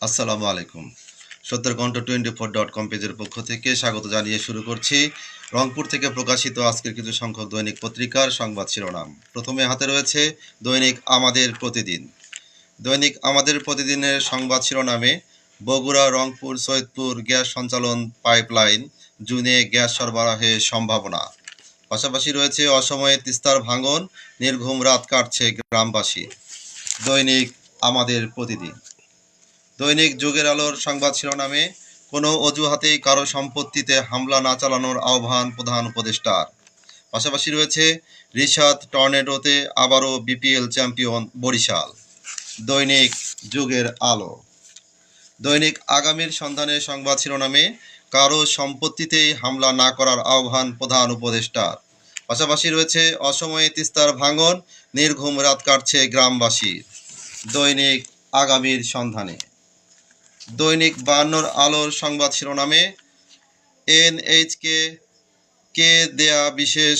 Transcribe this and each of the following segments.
আসসালামু আলাইকুম। সত্যেরকণ্ঠ24.com পেজের পক্ষ থেকে স্বাগত জানিয়ে শুরু করছি রংপুর থেকে প্রকাশিত আজকের কিছু সংখ্যক দৈনিক পত্রিকার সংবাদ শিরোনাম। প্রথমে হাতে রয়েছে দৈনিক আমাদের প্রতিদিন। দৈনিক আমাদের প্রতিদিনের সংবাদ শিরোনামে বগুড়া, রংপুর, সৈয়দপুর গ্যাস সঞ্চালন পাইপলাইন, জুনে গ্যাস সরবরাহের সম্ভাবনা। পাশাপাশি রয়েছে অসময়ে তিস্তার ভাঙন, নির্ঘুম রাত কাটছে গ্রামবাসী। দৈনিক আমাদের প্রতিদিন। দৈনিক যুগের আলোর সংবাদ শিরোনামে কোনো অজুহাতেই কারো সম্পত্তিতে হামলা না চালানোর আহ্বান প্রধান উপদেষ্টার। পাশাপাশি রয়েছে রিশাদ টর্নেডোতে আবারও বিপিএল চ্যাম্পিয়ন বরিশাল। দৈনিক যুগের আলো। দৈনিক আগামীর সন্ধানে সংবাদ শিরোনামে কারো সম্পত্তিতেই হামলা না করার আহ্বান প্রধান উপদেষ্টার। পাশাপাশি রয়েছে অসময়ে তিস্তার ভাঙন, নির্ঘুম রাত কাটছে গ্রামবাসীর। দৈনিক আগামীর সন্ধানে। দৈনিক 52 আলোর সংবাদ শিরোনামে এনএইচকে দেয়া বিশেষ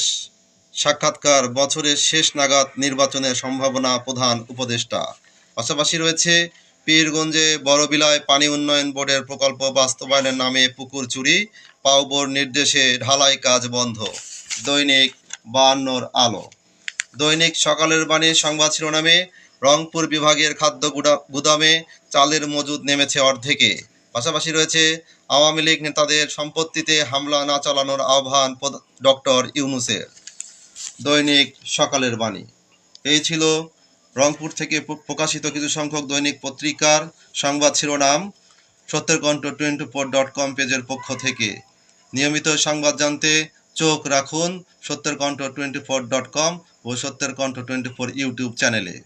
সাক্ষাৎকার, বছরের শেষ নাগাদ নির্বাচনের সম্ভাবনা প্রধান উপদেষ্টা। পাশাপাশি রয়েছে পীরগঞ্জে বড়বিলায় পানি উন্নয়ন বোর্ডের প্রকল্প বাস্তবায়নের নামে পুকুর চুরি, পাউবোর নির্দেশে ঢালাই কাজ বন্ধ। দৈনিক 52 আলো। দৈনিক সকালের বাণীর সংবাদ শিরোনামে রংপুর বিভাগের খাদ্য গুদামে চালের মজুদ নেমেছে অর্ধেকে। পাশাপাশি রয়েছে আওয়ামী লীগ নেতাদের সম্পত্তিতে হামলা না চালানোর আহ্বান ডক্টর ইউনূসের। দৈনিক সকালের বাণী। এই ছিল রংপুর থেকে প্রকাশিত কিছু সংখ্যক দৈনিক পত্রিকার সংবাদ শিরোনাম সত্যেরকণ্ঠ24.com পেজের পক্ষ থেকে। নিয়মিত সংবাদ জানতে চোখ রাখুন সত্যেরকণ্ঠ24.com ও সত্যেরকণ্ঠ24 ইউটিউব চ্যানেলে।